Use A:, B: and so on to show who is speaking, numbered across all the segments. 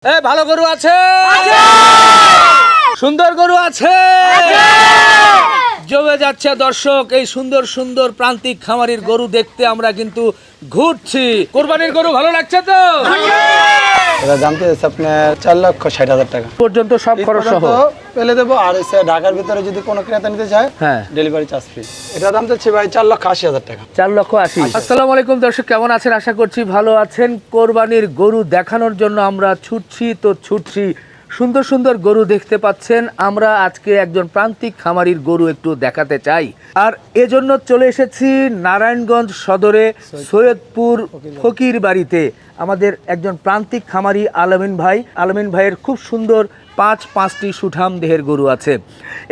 A: ভালো গরু আছে, সুন্দর গরু আছে, জমে যাচ্ছে দর্শক। এই সুন্দর সুন্দর প্রান্তিক খামারির গরু দেখতে আমরা কিন্তু ঘুরছি। কোরবানির গরু ভালো লাগছে তো?
B: এটা দাম চাইছে আপনার 4,60,000 টাকা
A: পর্যন্ত সব খরচ সহ
B: পেলে দেবো। আর এসে ঢাকার ভিতরে যদি কোনো ক্রেতা নিতে চায়,
A: হ্যাঁ,
B: ডেলিভারি চার্জ ফ্রি। এটা দাম চাচ্ছি ভাই 4,80,000 টাকা।
A: 4,80,000। আসসালামু আলাইকুম দর্শক, কেমন আছেন? আশা করছি ভালো আছেন। কোরবানির গরু দেখানোর জন্য আমরা ছুটছি। সুন্দর সুন্দর গরু দেখতে পাচ্ছেন। আমরা আজকে একজন প্রান্তিক খামারির গরু একটু দেখাতে চাই, আর এজন্য চলে এসেছি নারায়ণগঞ্জ সদরে সৈয়দপুর ফকির বাড়িতে। আমাদের একজন প্রান্তিক খামারি আলামিন ভাইয়ের খুব সুন্দর পাঁচটি সুঠাম দেহের গরু আছে।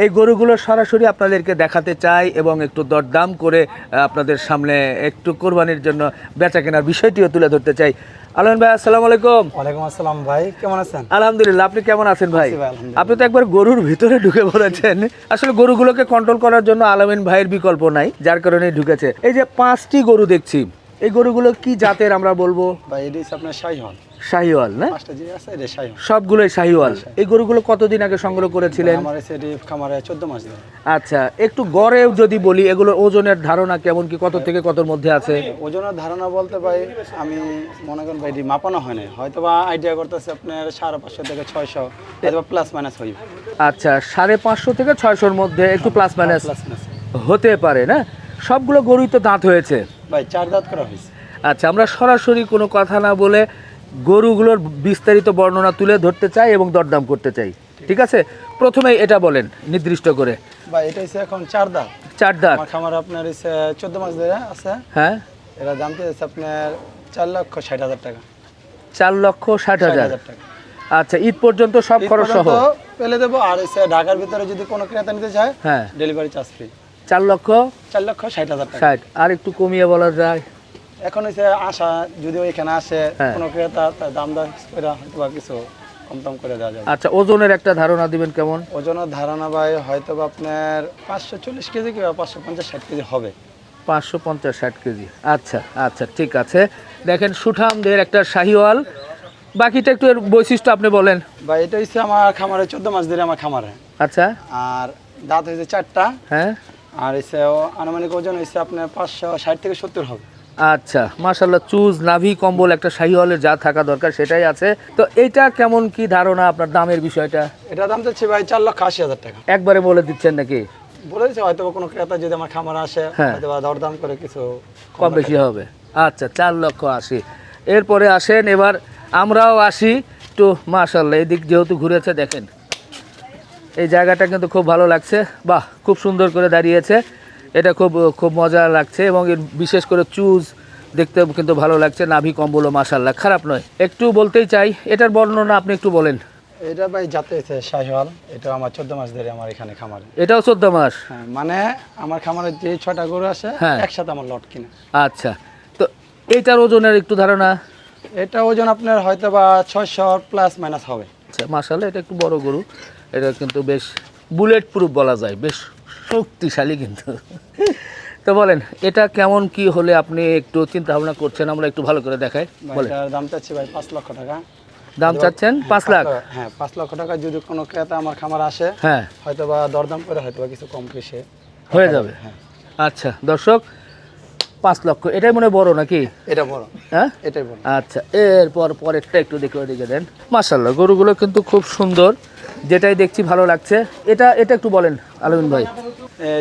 A: এই গরুগুলো সরাসরি আপনাদেরকে দেখাতে চাই এবং একটু দরদাম করে আপনাদের সামনে একটু কোরবানির জন্য বেচা কেনার বিষয়টিও তুলে ধরতে চাই। আলামিন ভাই, আসসালামু আলাইকুম।
B: ওয়ালাইকুম আসসালাম ভাই, কেমন আছেন?
A: আলহামদুলিল্লাহ, আপনি কেমন আছেন ভাই?
B: আলহামদুলিল্লাহ।
A: আপনি তো একবার গরুর ভিতরে ঢুকে পড়েছেন। আসলে গরুগুলোকে কন্ট্রোল করার জন্য আলামিন ভাইয়ের বিকল্প নাই, যার কারণে ঢুকেছে। এই যে 5টি গরু দেখছি, এই গরুগুলো কি জাতের আমরা বলবো?
B: ভাই এটা হচ্ছে আপনার শাহিওয়াল।
A: শাহিওয়াল না?
B: 5টা যে আছে এটা শাহিওয়াল।
A: সবগুলোই শাহিওয়াল। এই গরুগুলো কতদিন আগে সংগ্রহ করেছিলেন?
B: আমার এসে এটি খামারে 14 মাস ধরে।
A: আচ্ছা, একটু গড়েও যদি বলি, এগুলোর ওজনের ধারণা কেমন, কি কত থেকে কতর মধ্যে আছে?
B: ওজনের ধারণা বলতে ভাই আমি মনে করেন ভাই এটি মাপানো হয় না, হয়তো বা আইডিয়া করতেছে আপনার 550 থেকে 600, হয়তো প্লাস মাইনাস হইবে।
A: আচ্ছা, 550 থেকে 600-র মধ্যে একটু প্লাস মাইনাস
B: প্লাস মাইনাস
A: হতে পারে না? সবগুলো গরুই তো দাঁত হয়েছে।
B: ভাই 4 দাঁত করা হয়েছে।
A: আচ্ছা, আমরা সরাসরি কোনো কথা না বলে গরুগুলোর বিস্তারিত বর্ণনা তুলে ধরতে চাই এবং দরদাম করতে চাই, ঠিক আছে? প্রথমেই এটা বলেন নির্দিষ্ট করে।
B: ভাই এটা হচ্ছে এখন 4 দাঁত।
A: 4 দাঁত।
B: আমার খামারে আপনার হচ্ছে 14 মাস ধরে আছে।
A: হ্যাঁ,
B: এরা দাম চাইছে আপনার 4,60,000 টাকা।
A: 4,60,000
B: টাকা।
A: আচ্ছা, ঈদ পর্যন্ত সব
B: ঈদ
A: খরচ সহ
B: পর্যন্ত পেলে দেবো। আর এসে ঢাকার ভিতরে যদি কোনো ক্রেতা নিতে চায়,
A: হ্যাঁ,
B: ডেলিভারি চার্জ ফ্রি।
A: 4,60,000
B: টাকা।
A: আর একটু কমিয়ে বলা যায়?
B: এখন হচ্ছে আশা যদি ওইখানে আসে
A: হ্যাঁ।
B: কোনো ক্রেতা, তার দাম দর করে হয়তো বা কিছু কম করে দেওয়া যাবে।
A: আচ্ছা, ওজনের একটা ধারণা দিবেন কেমন?
B: ওজনের ধারণা ভাই হয়তো বা আপনার 540 কেজি কিংবা 550-60 কেজি হবে।
A: 550-60 কেজি। আচ্ছা আচ্ছা, ঠিক আছে। দেখেন, সুঠামদের একটা শাহিওয়াল। বাকিটা একটু এর বৈশিষ্ট্য আপনি বলেন।
B: ভাই এটা হচ্ছে আমার খামারে 14 মাস ধরে আমার খামারে।
A: আচ্ছা,
B: আর দাঁত হয়েছে 4টা।
A: হ্যাঁ,
B: আর এসে আনুমানিক ওজন হয়েছে আপনার 560 থেকে 70 হবে।
A: আচ্ছা, মাশাআল্লাহ। চুজ, নাভি, কম্বল একটা শাহিওয়ালের যা থাকা দরকার সেটাই আছে। তো এইটা কেমন কি ধারণা আপনার দামের বিষয়টা?
B: এটা দাম চাচ্ছি ভাই 4,80,000 টাকা।
A: একবারে বলে দিচ্ছেন নাকি?
B: বলে দিচ্ছে হয়তো বা কোনো ক্রেতা যদি আমার খামারে আসে,
A: হ্যাঁ,
B: হয়তো বা দরদাম করে কিছু
A: কম বেশি হবে। আচ্ছা, 4,80,000। এরপরে আসেন, এবার আমরাও আসি একটু। মাশাআল্লাহ, এদিক যেহেতু ঘুরেছে, দেখেন এই জায়গাটা কিন্তু খুব ভালো লাগছে। বাহ, খুব সুন্দর করে দাঁড়িয়েছে। এটা খুব খুব মজা লাগছে এবং এর বিশেষ করে চুজ দেখতে কিন্তু ভালো লাগছে। নাভি কম্বলও মাশাআল্লাহ খারাপ নয়। একটু বলতেই চাই, এটার বর্ণনা আপনি একটু বলেন।
B: এটা ভাই জাতে হচ্ছে শাহিওয়াল। এটা আমার 14 মাস ধরে আমার এখানে খামারে।
A: এটাও 14 মাস?
B: হ্যাঁ, মানে আমার খামারে যে 6টা গরু আসে,
A: হ্যাঁ,
B: একসাথে আমার লট কিনে।
A: আচ্ছা, তো এইটার ওজনের একটু ধারণা?
B: এটা ওজন আপনার হয়তো বা 600 প্লাস মাইনাস হবে।
A: আচ্ছা, মাশাআল্লাহ, এটা একটু বড় গরু। এটা কিন্তু বেশ বুলেট প্রুফ বলা যায়, বেশ শক্তিশালী কিন্তু। তো বলেন, এটা কেমন কি হলে আপনি একটু চিন্তা ভাবনা করছেন, আমরা একটু ভালো করে দেখাই। বলেন,
B: এটার দাম চাচ্ছি ভাই 5 লক্ষ টাকা।
A: দাম চাচ্ছেন 5 লাখ?
B: হ্যাঁ, 5 লক্ষ টাকা যদি কোনো ক্রেতা আমার খামারে আসে,
A: হ্যাঁ,
B: হয়তো বা দরদাম করে হয়তো বা কিছু কম বেশি
A: হয়ে যাবে।
B: হ্যাঁ।
A: আচ্ছা দর্শক, 5 লক্ষ, এটাই মনে হয় বড় নাকি?
B: এটা বড়।
A: হ্যাঁ,
B: এটাই বড়।
A: আচ্ছা, এরপর পরেরটা একটু দেখে ওদিকে দেন। মাশাআল্লাহ, গরুগুলো কিন্তু খুব সুন্দর, যেটাই দেখছি ভালো লাগছে। এটা একটু বলেন আলামিন ভাই।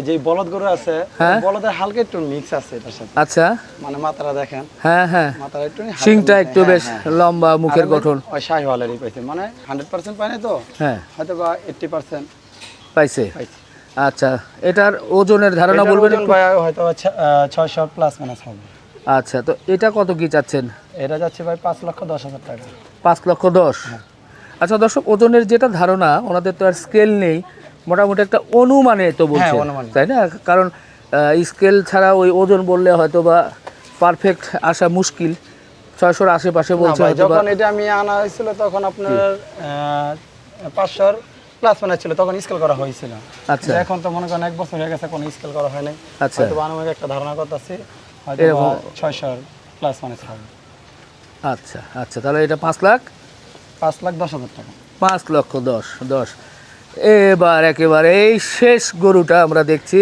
B: যে বলদ গরু আছে,
A: হ্যাঁ,
B: বলদের হালকা একটু মিক্স আছে এটার সাথে।
A: আচ্ছা,
B: মানে মাথাটা দেখেন।
A: হ্যাঁ হ্যাঁ,
B: মাথাটা একটু
A: শিংটা একটু বেশ লম্বা, মুখের গঠন।
B: ওই শাহিওয়ালেরই পাইছে, মানে 100% পায় না তো,
A: হ্যাঁ,
B: হয়তো বা 80%
A: পাইছে।
B: পাইছে।
A: আচ্ছা, এটার ওজনের ধারণা
B: এটার
A: বলবেন
B: ওজন
A: একটু?
B: ভাই হয়তো 600 প্লাস মাইনাস হবে।
A: আচ্ছা, তো এটা কত কি চাচ্ছেন?
B: এটা যাচ্ছে ভাই 5,10,000 টাকা।
A: 5,10,000। আচ্ছা দর্শক, ওজনের যেটা ধারণা, ওনাদের তো আর স্কেল নেই, মোটামুটি একটা অনুমানে তো বলছে,
B: অনুমানে।
A: তাই না? কারণ স্কেল ছাড়া ওই ওজন বললে হয়তো বা পারফেক্ট আসা মুশকিল। 600-র আশেপাশে বলছে
B: ভাই,
A: হয়তো বা।
B: যখন এটা আমি আনা হয়েছিল তখন আপনার 500 প্লাস মাইনাস ছিল, তখন স্কেল করা হয়েছিল।
A: আচ্ছা,
B: এখন তো মনে করেন 1 বছর হয়ে গেছে, কোনো স্কেল করা হয় নাই।
A: আচ্ছা,
B: হয়তো আনুমানিক একটা ধারণা করতেছি হয়তো
A: এরকম
B: 600 প্লাস মাইনাস হবে।
A: আচ্ছা আচ্ছা, তাহলে এটা 5 লাখ
B: 5,10,000 টাকা।
A: 5,10,000। এবার একেবারে এই শেষ গরুটা আমরা দেখছি,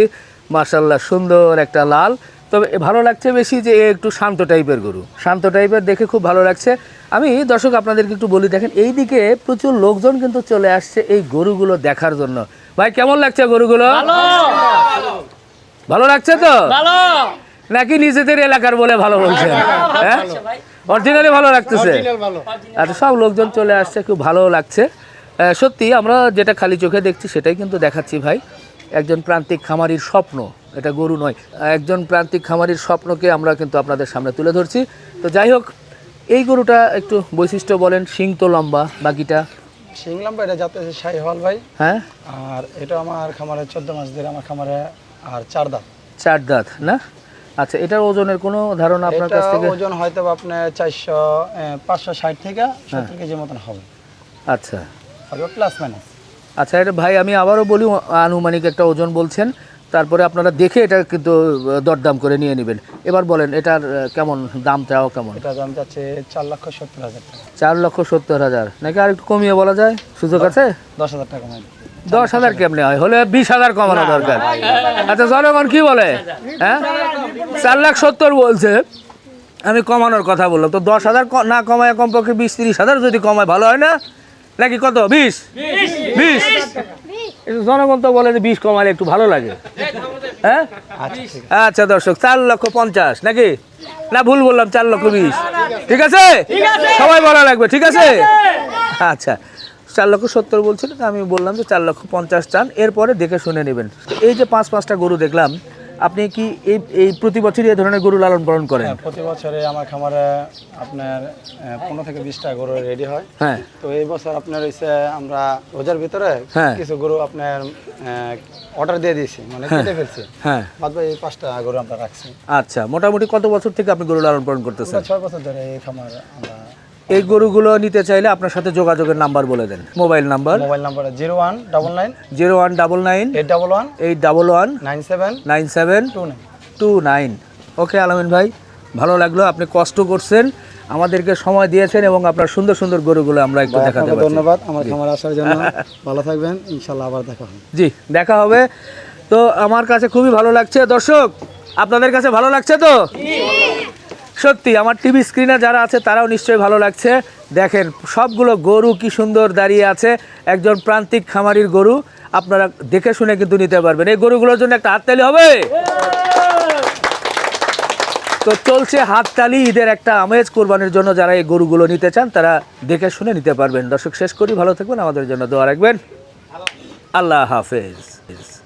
A: মাশাল্লাহ সুন্দর একটা লাল। তবে ভালো লাগছে বেশি যে এ একটু শান্ত টাইপের গরু, শান্ত টাইপের দেখে খুব ভালো লাগছে। আমি দর্শক আপনাদেরকে একটু বলি, দেখেন এইদিকে প্রচুর লোকজন কিন্তু চলে আসছে এই গরুগুলো দেখার জন্য। ভাই কেমন লাগছে গরুগুলো? ভালো লাগছে তো নাকি নিজেদের এলাকার বলে ভালো বলছেন? হ্যাঁ, অরিজিনালি ভালো লাগতেছে। আচ্ছা, সব লোকজন চলে আসছে, খুব ভালো লাগছে। সত্যি আমরা যেটা খালি চোখে দেখছি সেটাই কিন্তু দেখাচ্ছি ভাই। একজন প্রান্তিক খামারির স্বপ্ন, এটা গরু নয়, একজন প্রান্তিক খামারির স্বপ্নকে আমরা কিন্তু আপনাদের সামনে তুলে ধরছি। তো যাই হোক, এই গরুটা একটু বৈশিষ্ট্য বলেন। শিং তো লম্বা, বাকিটা
B: শিং লম্বা, এটা যাতে শাহিওয়াল ভাই।
A: হ্যাঁ,
B: আর এটা আমার খামারে 14 মাস ধরে আমার খামারে, আর 4 দাঁত।
A: 4 দাঁত না? আচ্ছা, এটার ওজনের কোনো ধারণা আপনার কাছ থেকে?
B: ওজন হয়তো আপনার 560 থেকে 70 কেজি মতন হবে।
A: আচ্ছা
B: হবে প্লাস মাইনাস।
A: আচ্ছা, এটা ভাই আমি আবারও বলি, আনুমানিক একটা ওজন বলছেন, তারপরে আপনারা দেখে এটা কিন্তু দরদাম করে নিয়ে নেবেন। এবার বলেন এটার কেমন দাম চাও কেমন?
B: এটা দাম যাচ্ছে 4,70,000 টাকা।
A: 4,70,000 নাকি আর একটু কমিয়ে বলা যায়? সুযোগ আছে?
B: 10,000 টাকা মাইনে।
A: 10,000 কেমনে হয়? হলে 20,000 কমানো দরকার। আচ্ছা, জনগণ কি বলে? হ্যাঁ, 4,70,000 বলছে, আমি কমানোর কথা বললাম। তো 10,000 না কমায় কমপক্ষে 20-30,000 যদি কমায় ভালো হয় না নাকি? কত? 20? জনগণ তো বলে যে 20 কমালে একটু ভালো লাগে। হ্যাঁ, আচ্ছা দর্শক, 4,50,000 নাকি? না ভুল বললাম? 4,20,000 ঠিক আছে? সবাই বলা লাগবে, ঠিক আছে? আচ্ছা, 4,70,000 বলছিল, তো আমি বললাম যে 4,50,000 চান, এরপরে দেখে শুনে নেবেন। এই যে 5-5টা গরু দেখলাম, আপনি কি এই প্রতি বছরই এই ধরনের গরু লালন পালন করেন?
B: হ্যাঁ, প্রতি বছরে আমার খামারে আপনার 15 থেকে 20টা গরু রেডি হয়।
A: হ্যাঁ,
B: তো এই বছর আপনার হইছে আমরা রোজার ভিতরে
A: হ্যাঁ।
B: কিছু গরু আপনার অর্ডার দিয়ে দিয়েছি, মানে কেটে ফেলছি।
A: হ্যাঁ,
B: বাদ বাকি এই 5টা গরু আমরা রাখছি।
A: আচ্ছা, মোটামুটি কত বছর থেকে আপনি গরু লালন পালন করতেছেন?
B: 6 বছর ধরে এই খামার আমরা।
A: এই গরুগুলো নিতে চাইলে আপনার সাথে যোগাযোগের নাম্বার বলে দেন। Mobile number?
B: Mobile number 0199
A: 0199
B: 811
A: 811
B: 97
A: 97
B: 29।
A: 29। Okay Alamin ভাই, ভালো লাগলো, আপনি কষ্ট করছেন, আমাদেরকে সময় দিয়েছেন এবং আপনার সুন্দর সুন্দর গরুগুলো আমরা একটু দেখাতে
B: আপনাকে
A: পারছি।
B: ধন্যবাদ আমার খামারে আসার জন্য। ভালো থাকবেন, ইনশাআল্লাহ আবার দেখা হবে।
A: জি, দেখা হবে। তো আমার কাছে খুবই ভালো লাগছে। দর্শক, আপনাদের কাছে ভালো লাগছে তো? সত্যি আমার টিভি স্ক্রিনে যারা আছে তারাও নিশ্চয়ই ভালো লাগছে। দেখেন সবগুলো গরু কি সুন্দর দাঁড়িয়ে আছে, একজন প্রান্তিক খামারির গরু। আপনারা দেখে শুনে কিন্তু নিতে পারবেন। এই গরুগুলোর জন্য একটা হাততালি হবে। তো চলছে হাততালি, ঈদের একটা আমেজ। কোরবানির জন্য যারা এই গরুগুলো নিতে চান তারা দেখে শুনে নিতে পারবেন। দর্শক, শেষ করি, ভালো থাকবেন, আমাদের জন্য দোয়া রাখবেন। আল্লাহ হাফেজ।